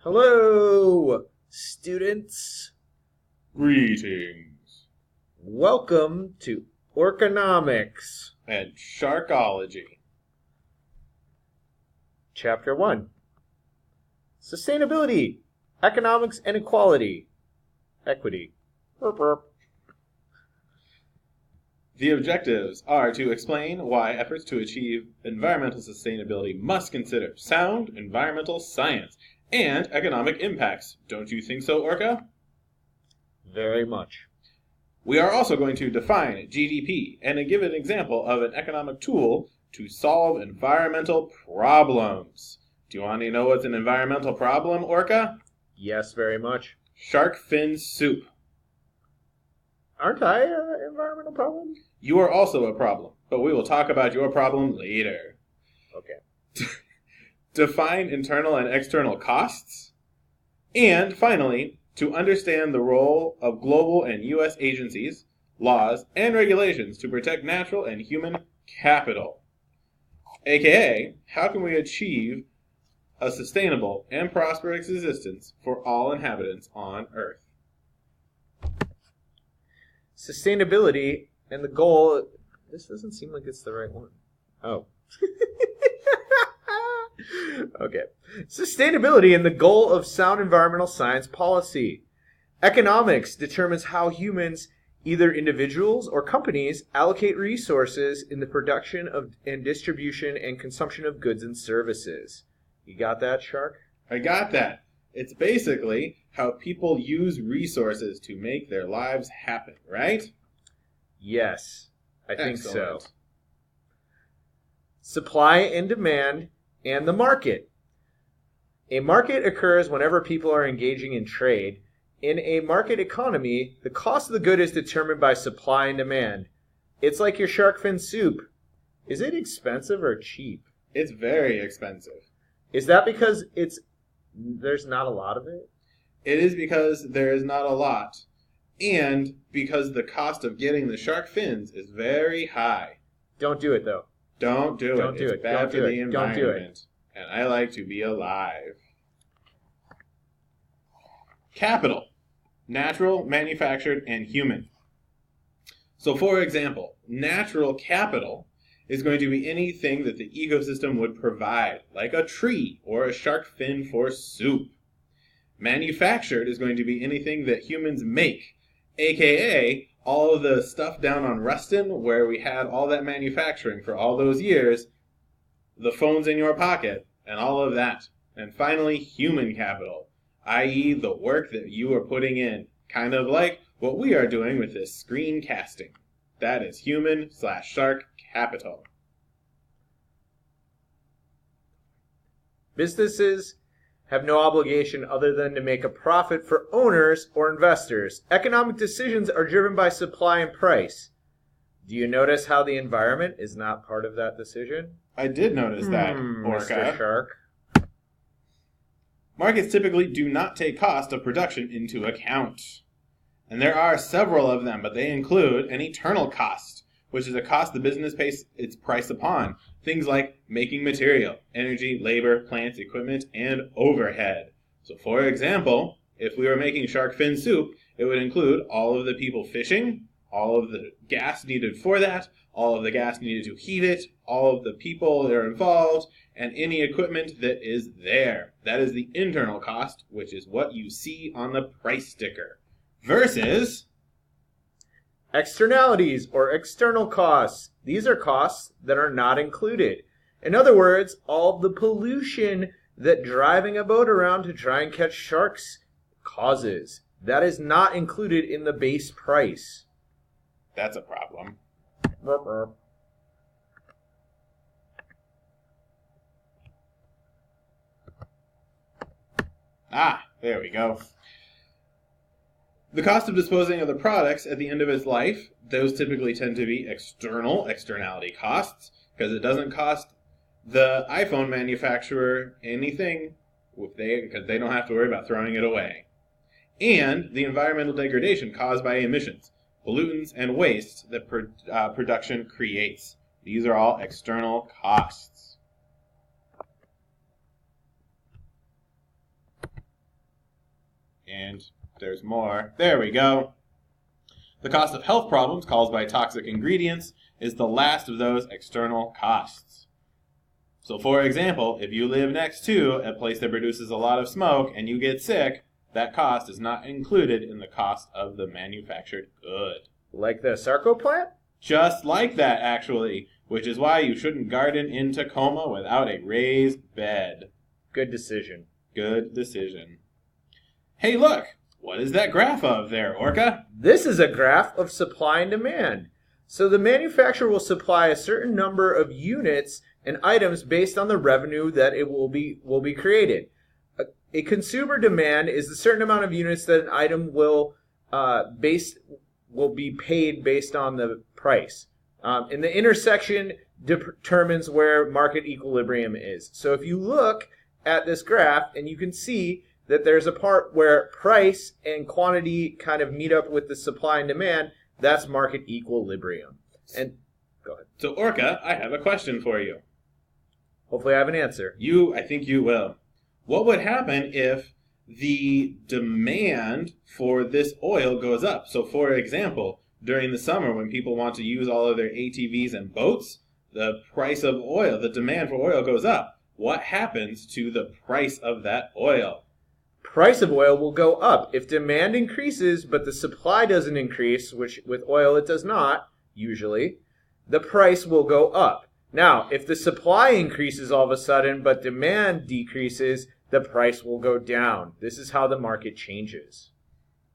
Hello, students. Greetings. Welcome to Orconomics, And Sharkology. Chapter 1. Sustainability, Economics and Equality. Equity. Burp, burp. The objectives are to explain why efforts to achieve environmental sustainability must consider sound environmental science and economic impacts. Don't you think so, Orca? Very much. We are also going to define GDP and give an example of an economic tool to solve environmental problems. Do you want to know what's an environmental problem, Orca? Yes, very much. Shark fin soup. Aren't I an environmental problem? You are also a problem, but we will talk about your problem later. Okay. Define internal and external costs. And finally, to understand the role of global and U.S. agencies, laws, and regulations to protect natural and human capital. AKA, how can we achieve a sustainable and prosperous existence for all inhabitants on Earth? Sustainability and the goal... This doesn't seem like it's the right one. Oh. Okay. Sustainability and the goal of sound environmental science policy. Economics determines how humans, either individuals or companies, allocate resources in the production of and distribution and consumption of goods and services. You got that, Shark? I got that. It's basically how people use resources to make their lives happen, right? Yes, I think so. Excellent. Supply and demand and the market. A market occurs whenever people are engaging in trade. In a market economy, the cost of the good is determined by supply and demand. It's like your shark fin soup. Is it expensive or cheap? It's very expensive. Is that because there's not a lot of it? It is because there is not a lot, and because the cost of getting the shark fins is very high. Don't do it, though. Don't do it. It's bad for the environment. Don't do it. And I like to be alive. Capital. Natural, manufactured, and human. So, for example, natural capital is going to be anything that the ecosystem would provide, like a tree or a shark fin for soup. Manufactured is going to be anything that humans make, aka all of the stuff down on Ruston where we had all that manufacturing for all those years, the phones in your pocket, and all of that. And finally, human capital, i.e. the work that you are putting in, kind of like what we are doing with this screencasting. That is human/shark capital. Businesses have no obligation other than to make a profit for owners or investors. Economic decisions are driven by supply and price. Do you notice how the environment is not part of that decision? I did notice that, Orca. Mr. Shark. Markets typically do not take cost of production into account. And there are several of them, but they include an eternal cost, which is a cost the business pays its price upon. Things like making material, energy, labor, plants, equipment, and overhead. So for example, if we were making shark fin soup, it would include all of the people fishing, all of the gas needed for that, all of the gas needed to heat it, all of the people that are involved, and any equipment that is there. That is the internal cost, which is what you see on the price sticker. Versus externalities or external costs. These are costs that are not included. In other words, all the pollution that driving a boat around to try and catch sharks causes. That is not included in the base price. That's a problem. There we go. The cost of disposing of the products at the end of its life, those typically tend to be externality costs, because it doesn't cost the iPhone manufacturer anything because they don't have to worry about throwing it away. And the environmental degradation caused by emissions, pollutants, and waste that production creates. These are all external costs. And there's more. There we go. The cost of health problems caused by toxic ingredients is the last of those external costs. So, for example, if you live next to a place that produces a lot of smoke and you get sick, that cost is not included in the cost of the manufactured good. Like the Sarco plant? Just like that, actually, which is why you shouldn't garden in Tacoma without a raised bed. Good decision. Good decision. Hey, look! What is that graph of there, Orca? This is a graph of supply and demand. So the manufacturer will supply a certain number of units and items based on the revenue that it will be created. A consumer demand is a certain amount of units that an item will be paid based on the price. And the intersection determines where market equilibrium is. So if you look at this graph, and you can see that there's a part where price and quantity kind of meet up with the supply and demand, that's market equilibrium. And go ahead. So, Orca, I have a question for you. Hopefully I have an answer. I think you will. What would happen if the demand for this oil goes up? So, for example, during the summer when people want to use all of their ATVs and boats, the price of oil, the demand for oil goes up. What happens to the price of that oil? Price of oil will go up. If demand increases, but the supply doesn't increase, which with oil it does not, usually, the price will go up. Now, if the supply increases all of a sudden, but demand decreases, the price will go down. This is how the market changes.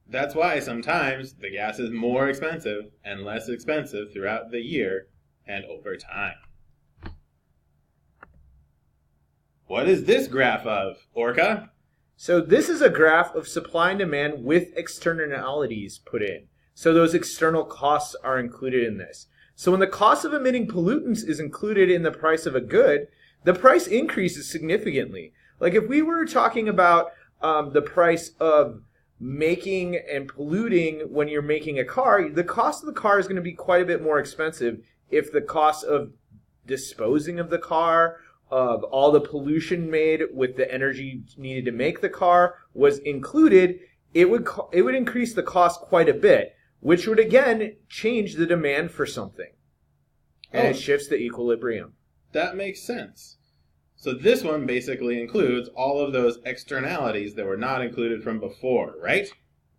That's why sometimes the gas is more expensive and less expensive throughout the year and over time. What is this graph of, Orca? So this is a graph of supply and demand with externalities put in. So those external costs are included in this. So when the cost of emitting pollutants is included in the price of a good, the price increases significantly. Like if we were talking about the price of making and polluting when you're making a car, the cost of the car is going to be quite a bit more expensive if the cost of disposing of the car, of all the pollution made with the energy needed to make the car was included, it would increase the cost quite a bit, which would again change the demand for something. And it shifts the equilibrium. That makes sense. So this one basically includes all of those externalities that were not included from before, right?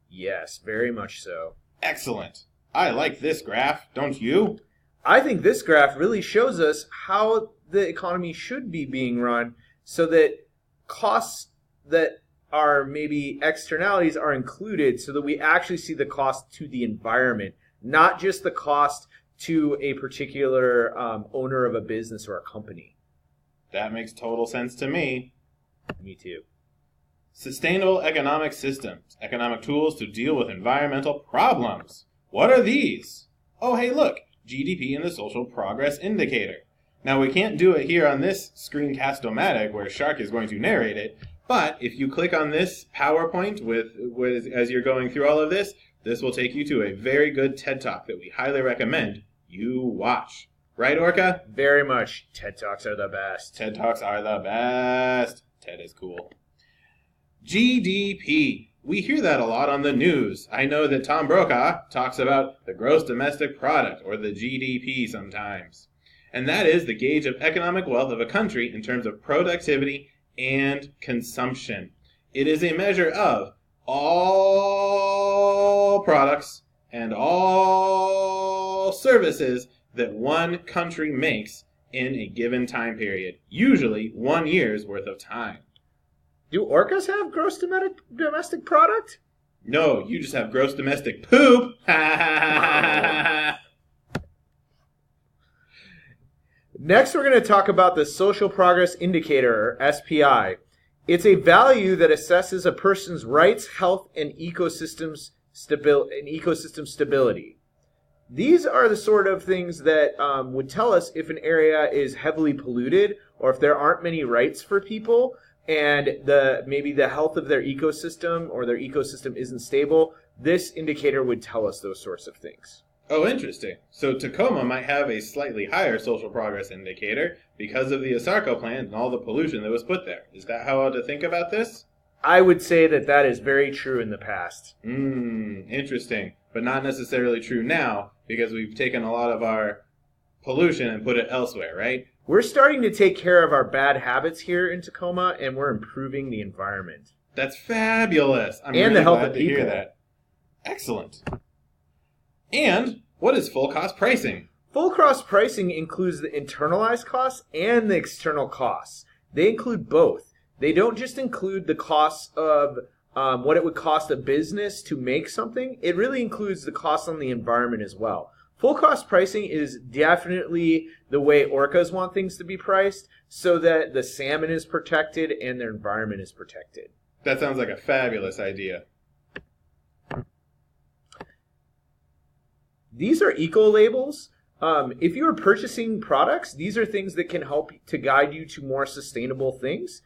Yes, very much so. Excellent. I like this graph, don't you? I think this graph really shows us how the economy should be being run so that costs that are maybe externalities are included so that we actually see the cost to the environment, not just the cost to a particular owner of a business or a company. That makes total sense to me. Me too. Sustainable economic systems, economic tools to deal with environmental problems. What are these? Oh, hey, look, GDP and the Social Progress Indicator. Now, we can't do it here on this screencast-o-matic where Shark is going to narrate it, but if you click on this PowerPoint as you're going through all of this, this will take you to a very good TED Talk that we highly recommend you watch. Right, Orca? Very much. TED Talks are the best. TED Talks are the best. TED is cool. GDP. We hear that a lot on the news. I know that Tom Brokaw talks about the gross domestic product, or the GDP sometimes. And that is the gauge of economic wealth of a country in terms of productivity and consumption. It is a measure of all products and all services that one country makes in a given time period, usually 1 year's worth of time. Do orcas have gross domestic product? No, you just have gross domestic poop. Next, we're going to talk about the Social Progress Indicator, or SPI. It's a value that assesses a person's rights, health, and ecosystem stability. These are the sort of things that would tell us if an area is heavily polluted or if there aren't many rights for people and maybe the health of their ecosystem or their ecosystem isn't stable. This indicator would tell us those sorts of things. Oh, interesting. So Tacoma might have a slightly higher social progress indicator because of the ASARCO plant and all the pollution that was put there. Is that how to think about this? I would say that is very true in the past. Interesting. But not necessarily true now, because we've taken a lot of our pollution and put it elsewhere, right? We're starting to take care of our bad habits here in Tacoma, and we're improving the environment. That's fabulous. I'm and really the health glad of to people. hear that. Excellent. And what is full cost pricing? Full cost pricing includes the internalized costs and the external costs. They include both. They don't just include the costs of what it would cost a business to make something. It really includes the cost on the environment as well. Full cost pricing is definitely the way orcas want things to be priced so that the salmon is protected and their environment is protected. That sounds like a fabulous idea. These are eco-labels. If you are purchasing products, these are things that can help to guide you to more sustainable things.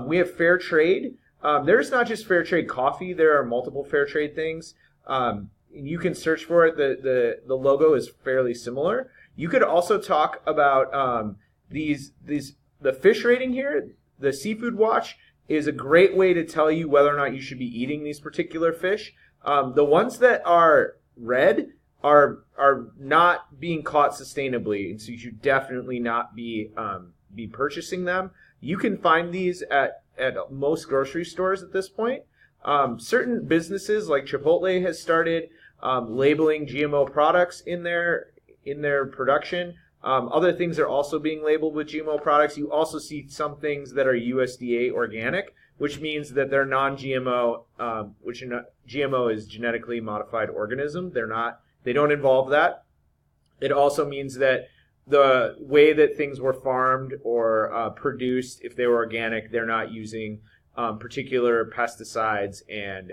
We have fair trade. There's not just fair trade coffee. There are multiple fair trade things. You can search for it. The logo is fairly similar. You could also talk about the fish rating here. The Seafood Watch is a great way to tell you whether or not you should be eating these particular fish. The ones that are red are not being caught sustainably, and so you should definitely not be purchasing them. You can find these at most grocery stores at this point. Certain businesses like Chipotle has started labeling GMO products in their production. Other things are also being labeled with GMO products. You also see some things that are USDA organic, which means that they're non-GMO, GMO is genetically modified organism. They don't involve that. It also means that the way that things were farmed or produced, if they were organic, they're not using particular pesticides and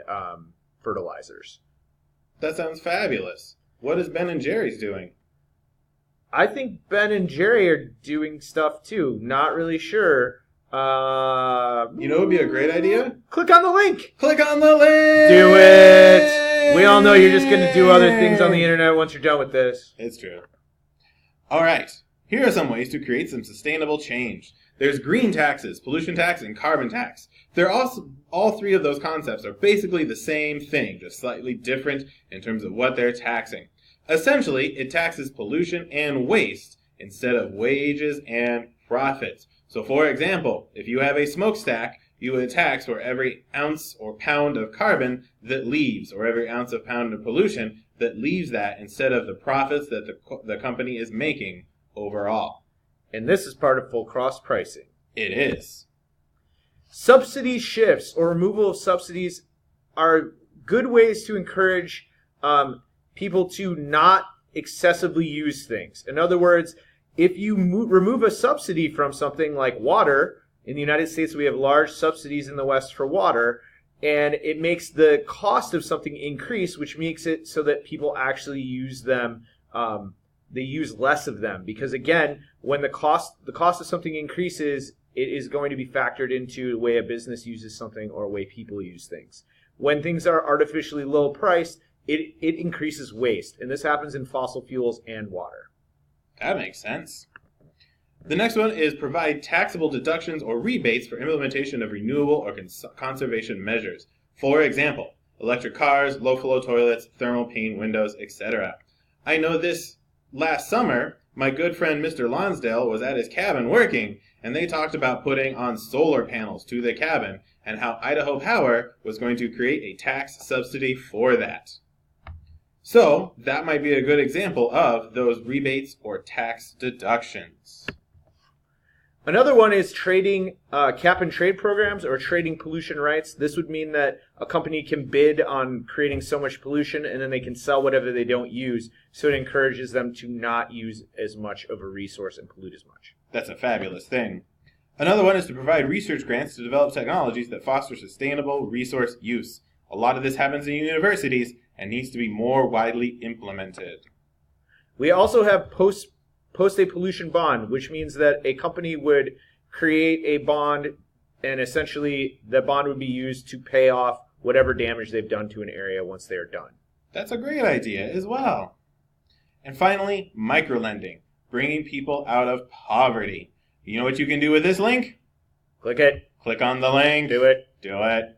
fertilizers. That sounds fabulous. What is Ben & Jerry's doing? I think Ben & Jerry are doing stuff too. Not really sure. You know what would be a great idea? Click on the link. Click on the link! Do it! We all know you're just going to do other things on the internet once you're done with this. It's true. All right. Here are some ways to create some sustainable change. There's green taxes, pollution tax, and carbon tax. All three of those concepts are basically the same thing, just slightly different in terms of what they're taxing. Essentially, it taxes pollution and waste instead of wages and profits. So for example, if you have a smokestack, you would tax for every ounce or pound of carbon that leaves, or every ounce of pound of pollution that leaves that, instead of the profits that the company is making overall. And this is part of full cost pricing. It is. Subsidy shifts or removal of subsidies are good ways to encourage people to not excessively use things. In other words, if you remove a subsidy from something like water, in the United States we have large subsidies in the West for water, and it makes the cost of something increase, which makes it so that people actually use them. They use less of them because, again, when the cost of something increases, it is going to be factored into the way a business uses something or the way people use things. When things are artificially low priced, it increases waste, and this happens in fossil fuels and water. That makes sense. The next one is provide taxable deductions or rebates for implementation of renewable or conservation measures. For example, electric cars, low-flow toilets, thermal pane windows, etc. I know this last summer, my good friend Mr. Lonsdale was at his cabin working, and they talked about putting on solar panels to the cabin and how Idaho Power was going to create a tax subsidy for that. So, that might be a good example of those rebates or tax deductions. Another one is trading cap and trade programs or trading pollution rights. This would mean that a company can bid on creating so much pollution and then they can sell whatever they don't use, so it encourages them to not use as much of a resource and pollute as much. That's a fabulous thing. Another one is to provide research grants to develop technologies that foster sustainable resource use. A lot of this happens in universities and needs to be more widely implemented. We also have post a pollution bond, which means that a company would create a bond and essentially the bond would be used to pay off whatever damage they've done to an area once they are done. That's a great idea as well. And finally, microlending, bringing people out of poverty. You know what you can do with this link? Click it. Click on the link. Do it. Do it.